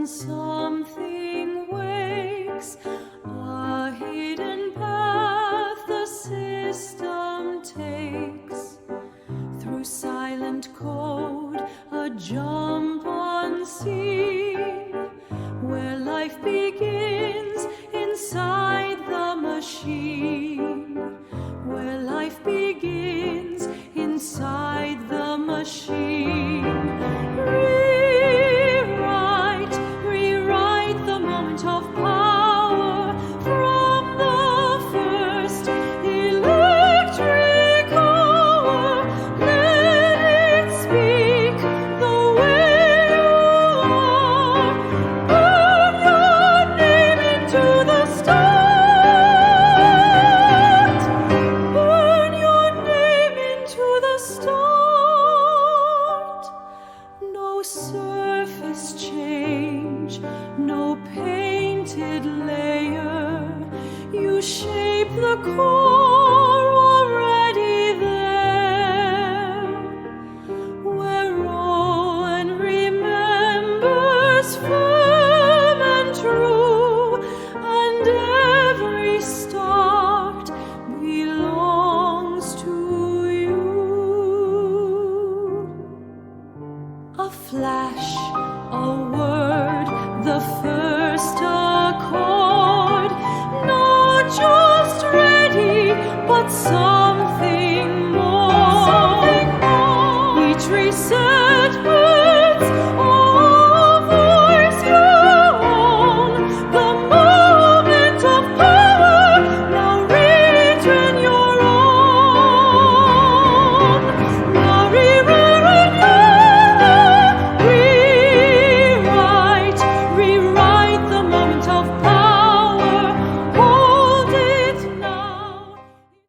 When something wakes, a hidden path the system takes. Through silent code, a jump unseen, where life begins inside the machine. Where life begins inside the machine. Rewrite the moment of power from the first electric hour. Let it speak the way you are. Burn your name into the start. Burn your name into the start. No surface change, no painted layer. You shape the core already there, where Rowan remembers firm and true, and every start belongs to you. A flash, a word, the first accord, not just ready, but